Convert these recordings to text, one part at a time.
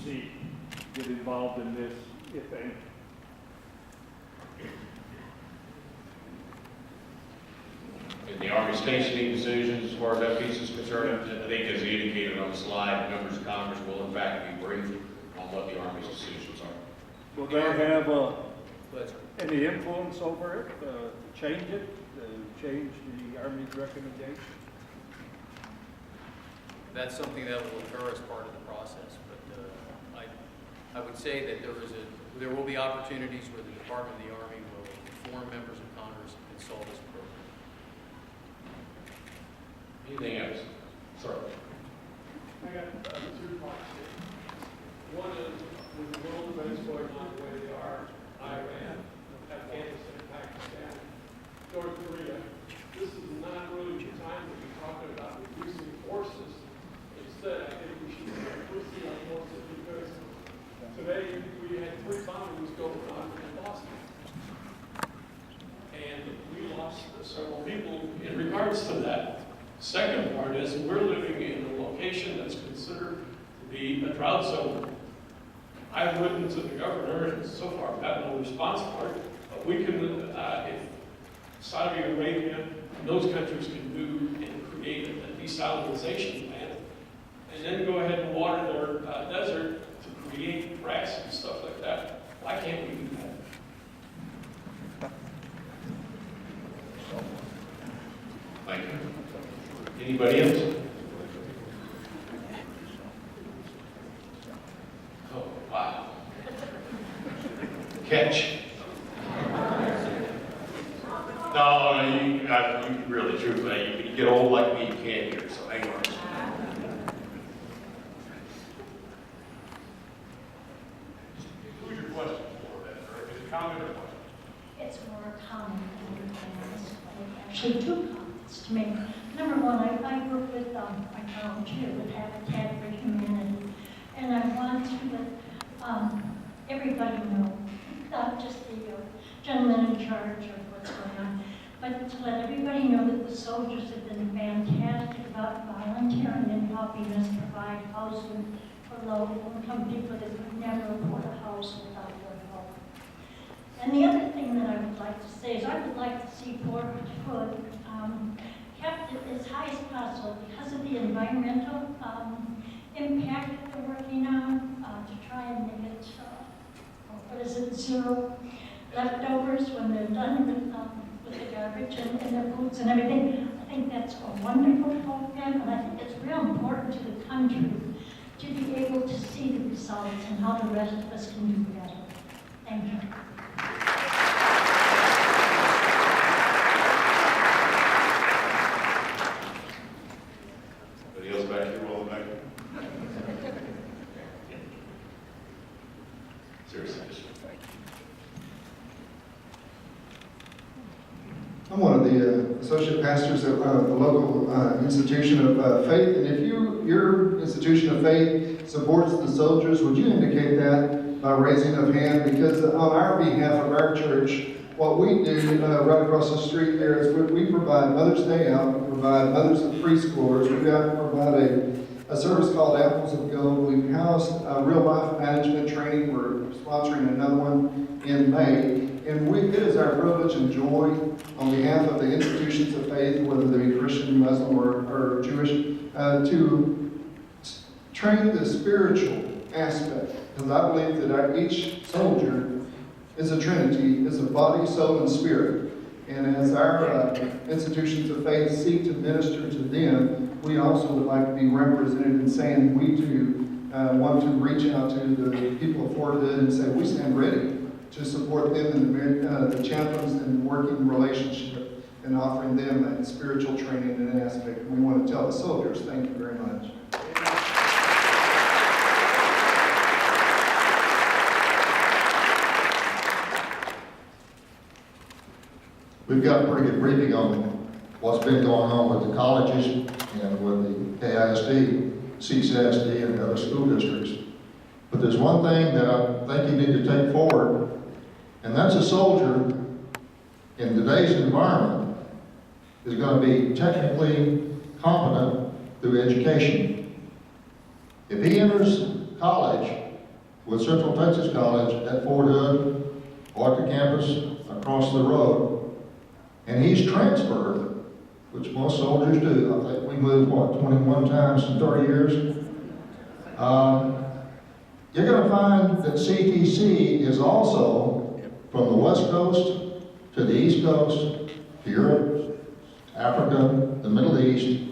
see get involved in this, if any? In the Army's sanctioning decisions, as far as that piece is concerned, I think as indicated on the slide, members of Congress will in fact be briefed on what the Army's decisions are. Will they have any influence over it, to change it, to change the Army's recommendation? That's something that will occur as part of the process, but I would say that there will be opportunities where the Department of the Army will inform members of Congress and consult as appropriate. Anything else? Sir. I got 2 parts here. One is, with the world events going on the way they are, Iran, Afghanistan, Pakistan, North Korea, this is not really the time to be talking about reducing forces. Instead, I think we should be increasing our forces because today we had 3 bombings going on in Boston. And we lost several people in regards to that. Second part is we're living in a location that's considered to be a drought zone. I've written to the governor and so far got no response for it, but we can, if Saudi Arabia and those countries can do and create a desalinization plant and then go ahead and water their desert to create grass and stuff like that, why can't we do that? Thank you. Anybody else? Oh, wow. Catch. No, you really, truthfully, you get old like me, you can't hear, so hang on. Who's your question for that, or is it a comment or a question? It's more a comment than anything else. Actually, 2 comments to make. Number 1, I work with my town too, with Habitat for Humanity, and I want to let everybody know, not just the gentleman in charge of what's going on, but to let everybody know that the soldiers have been fantastic about volunteering and helping us provide housing for low-income people that could never afford a house without their help. And the other thing that I would like to say is I would like to see Fort Hood kept as high as possible because of the environmental impact that they're working on to try and make it, what is it, 0 leftovers when they're done with the garbage and their foods and everything. I think that's a wonderful program, and I think it's real important to the country to be able to see the results and how the rest of us can do better. Thank you. Back here, roll back here. Seriously. I'm one of the associate pastors at the local institution of faith, and if your institution of faith supports the soldiers, would you indicate that by raising of hand? Because on our behalf of our church, what we do right across the street there is we provide Mother's Day out, we provide mothers of preschoolers, we provide a service called Apples of Gold. We've housed real life management training. We're sponsoring another one in May. And it is our privilege and joy on behalf of the institutions of faith, whether they be Christian, Muslim, or Jewish, to train the spiritual aspect. Because I believe that each soldier is a trinity, is a body, soul, and spirit. And as our institutions of faith seek to minister to them, we also would like to be represented in saying we too want to reach out to the people of Fort Hood and say we stand ready to support them in the chaplains and working relationship and offering them that spiritual training and aspect. And we want to tell the soldiers, thank you very much. We've got a pretty good briefing on what's been going on with the colleges and with the KISD, CCISD, and other school districts. But there's one thing that I think you need to take forward, and that's a soldier in today's environment is going to be technically competent through education. If he enters college with Central Texas College at Fort Hood or at the campus across the road, and he's transferred, which most soldiers do. I think we moved, what, 21 times in 30 years? You're going to find that CTC is also from the West Coast to the East Coast, to Europe, Africa, the Middle East,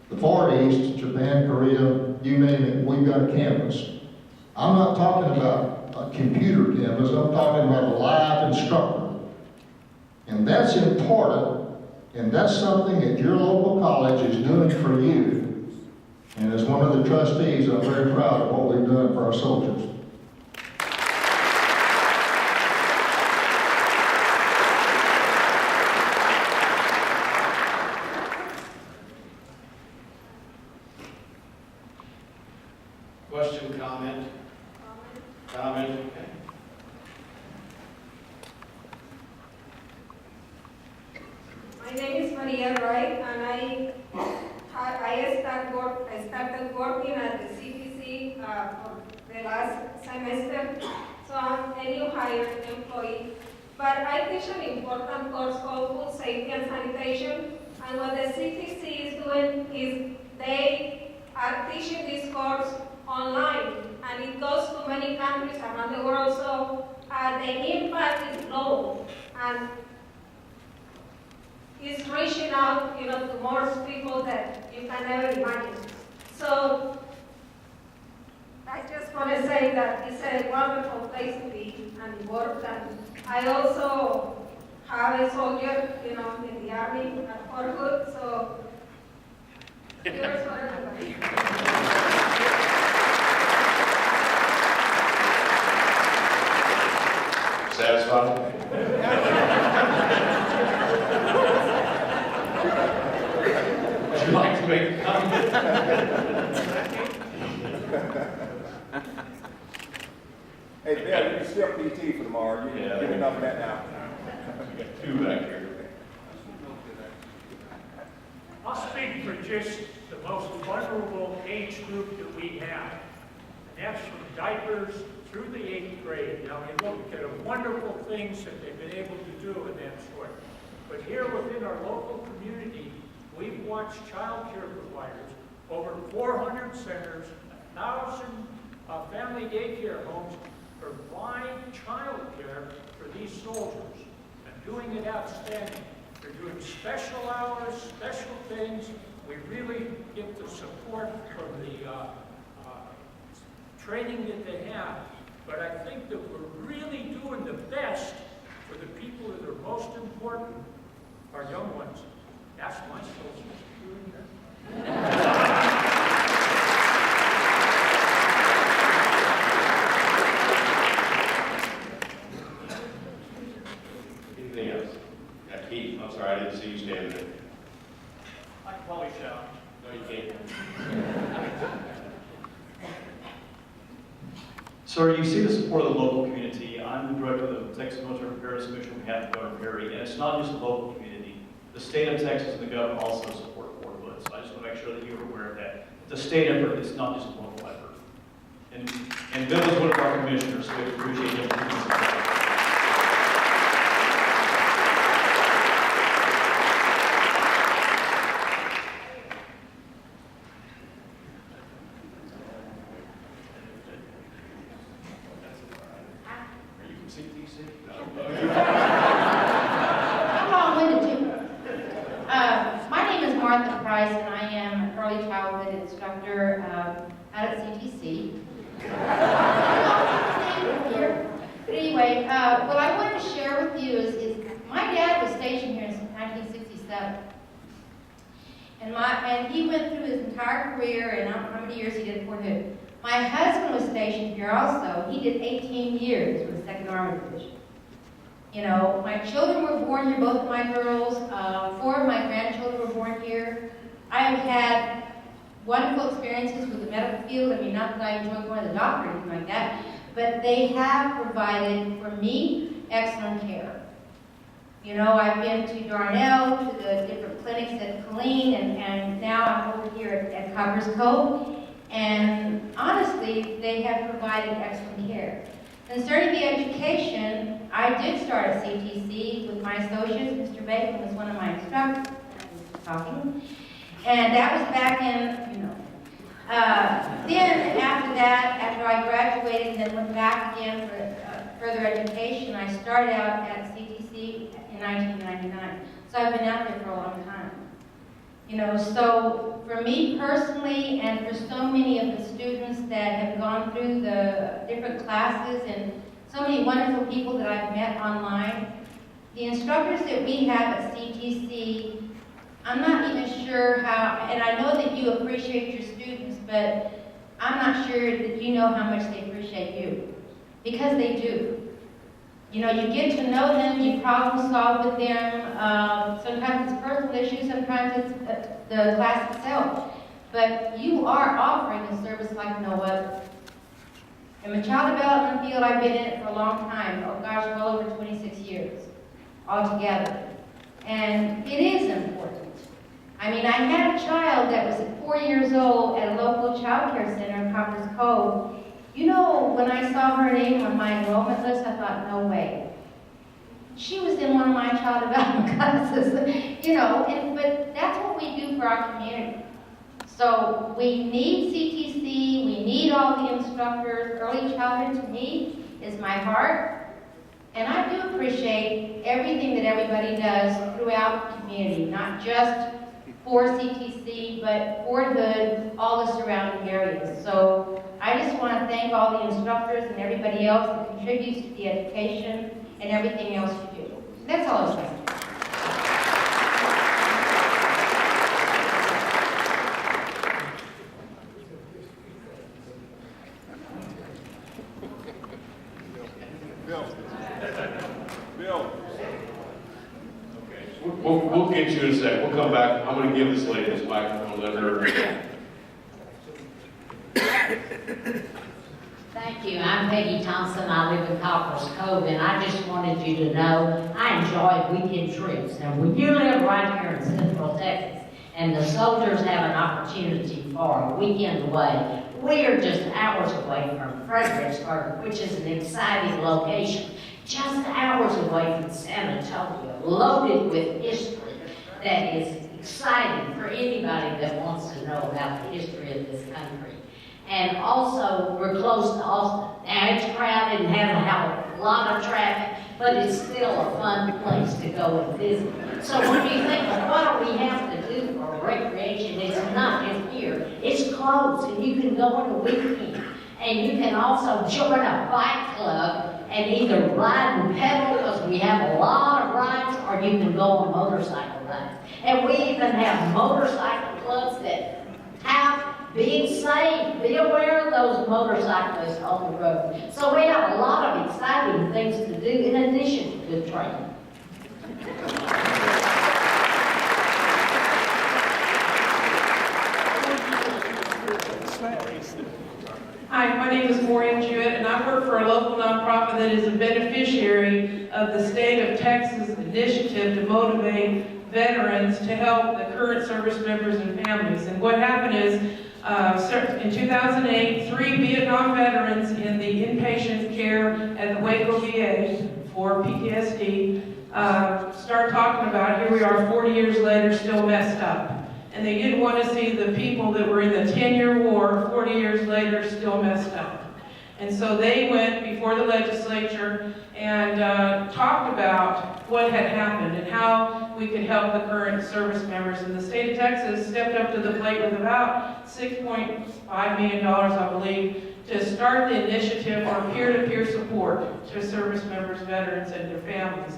the Far East, Japan, Korea, you name it, we've got a campus. I'm not talking about a computer campus, I'm talking about a live instructor. And that's important, and that's something that your local college is doing for you. And as one of the trustees, I'm very proud of what we've done for our soldiers. Question, comment? Comment, okay. My name is Maria Roy, and I started working at the CPC for the last semester, so I'm a new hired employee. But I teach an important course called Food Safety and Sanitation, and what the CPC is doing is they are teaching this course online, and it goes to many countries around the world, so the impact is global. And is reaching out, to more people that you can never imagine. So I just want to say that it's a wonderful place to be and work. And I also have a soldier, in the army at Fort Hood. So here's for everybody. Satisfied? Would you like to make a comment? Hey, Bill, you can skip PT for tomorrow. You Yeah. can get enough of that now. We got two back here. I'll speak for just the most vulnerable age group that we have. And that's from diapers through the 8th grade. Now, we look at the wonderful things that they've been able to do in that sort. But here within our local community, we've watched child care providers, over 400 centers, 1,000 family daycare homes provide child care for these soldiers and doing it outstanding. They're doing special hours, special things. We really get the support from the training that they have. But I think that we're really doing the best for the people that are most important, our young ones. That's my social security. Anything else? Keith, I'm sorry, I didn't see you standing there. I can probably shout. No, you can't. Sir, you see the support of the local community. I'm the director of the Texas Military Preparedness Commission on behalf of Governor Perry, and it's not just the local community. The state of Texas and the governor also support Fort Hood, so I just want to make sure that you're aware of that. It's a state effort, it's not just a local effort. And Bill is one of our commissioners, so we appreciate him for his support. Instructor out at CTC. But anyway, what I wanted to share with you is my dad was stationed here in 1967. And he went through his entire career, and I don't know how many years he did at Fort Hood. My husband was stationed here also. He did 18 years with the 2nd Army Division. My children were born here, both of my girls. 4 of my grandchildren were born here. I have had wonderful experiences with the medical field. I mean, not that I enjoy going to the doctor or anything like that, but they have provided for me excellent care. I've been to Darnell, to the different clinics at Killeen, and now I'm over here at Covers Cove. And honestly, they have provided excellent care. Concerning the education, I did start at CTC with my associates. Mr. Bacon was one of my instructors. Talking. And that was back in, then after that, after I graduated and then went back again for further education, I started out at CTC in 1999. So I've been out there for a long time. So for me personally and for so many of the students that have gone through the different classes and so many wonderful people that I've met online, the instructors that we have at CTC, I'm not even sure how, and I know that you appreciate your students, but I'm not sure that you know how much they appreciate you. Because they do. You get to know them, you problem solve with them. Sometimes it's personal issues, sometimes it's the class itself. But you are offering a service like no other. In the child development field, I've been in it for a long time. Oh gosh, well over 26 years altogether. And it is important. I mean, I had a child that was 4 years old at a local child care center in Copper's Cove. When I saw her name on my enrollment list, I thought, no way. She was in one of my child development classes, but that's what we do for our community. So we need CTC, we need all the instructors. Early childhood to me is my heart. And I do appreciate everything that everybody does throughout the community, not just for CTC, but for all the surrounding areas. So I just want to thank all the instructors and everybody else that contributes to the education and everything else you do. That's all I was saying. Bill. We'll get you in a sec. We'll come back. I'm going to give this lady this microphone. Let her. Thank you. I'm Peggy Thompson. I live in Copper's Cove, and I just wanted you to know I enjoy weekend trips. Now, when you live right here in Central Texas, and the soldiers have an opportunity for a weekend away, we are just hours away from Fredericksburg, which is an exciting location, just hours away from San Antonio, loaded with history that is exciting for anybody that wants to know about the history of this country. And also, we're close to Austin. Now, it's crowded and has a lot of traffic, but it's still a fun place to go and visit. So when you think of what do we have to do for recreation, it's not just here. It's close, and you can go on a weekend. And you can also join a bike club and either ride and pedal, because we have a lot of rides, or you can go on motorcycle rides. And we even have motorcycle clubs that have being safe, be aware of those motorcyclists on the road. So we have a lot of exciting things to do in addition to good training. Hi, my name is Maureen Jewett, and I work for a local nonprofit that is a beneficiary of the state of Texas initiative to motivate veterans to help the current service members and families. And what happened is, in 2008, 3 Vietnam veterans in the inpatient care at the Waco VA for PTSD started talking about, here we are 40 years later, still messed up. And they didn't want to see the people that were in the 10-year war 40 years later still messed up. And so they went before the legislature and talked about what had happened and how we could help the current service members. And the state of Texas stepped up to the plate with about $6.5 million, I believe, to start the initiative for peer-to-peer support to service members, veterans, and their families.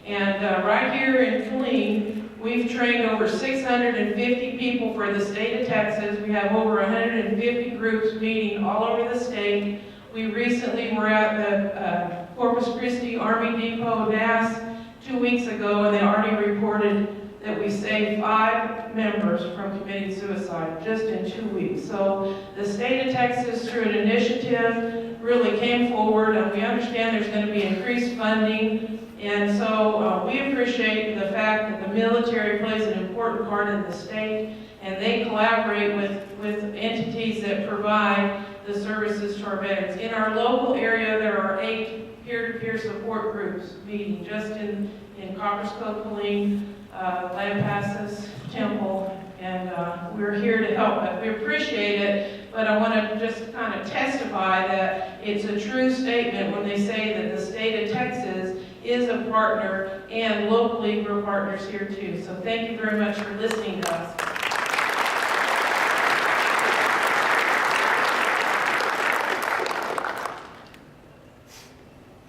And right here in Killeen, we've trained over 650 people for the state of Texas. We have over 150 groups meeting all over the state. We recently were at the Corpus Christi Army Depot, NAS, 2 weeks ago, and they already reported that we saved 5 members from committing suicide just in 2 weeks. So the state of Texas, through an initiative, really came forward, and we understand there's going to be increased funding. And so we appreciate the fact that the military plays an important part in the state, and they collaborate with entities that provide the services to our veterans. In our local area, there are 8 peer-to-peer support groups meeting just in Copperas Cove, Killeen, Lampasas, Temple, and we're here to help. But we appreciate it, but I want to just kind of testify that it's a true statement when they say that the state of Texas is a partner, and locally we're partners here too. So thank you very much for listening to us.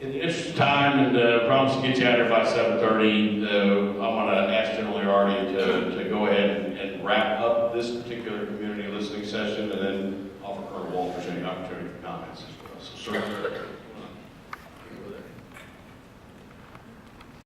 In the interest of time, and promise to get you out here by 7:30, I'm going to ask General Learardi to go ahead and wrap up this particular community listening session, and then offer Colonel Walters any opportunity for comments as well. So, sir.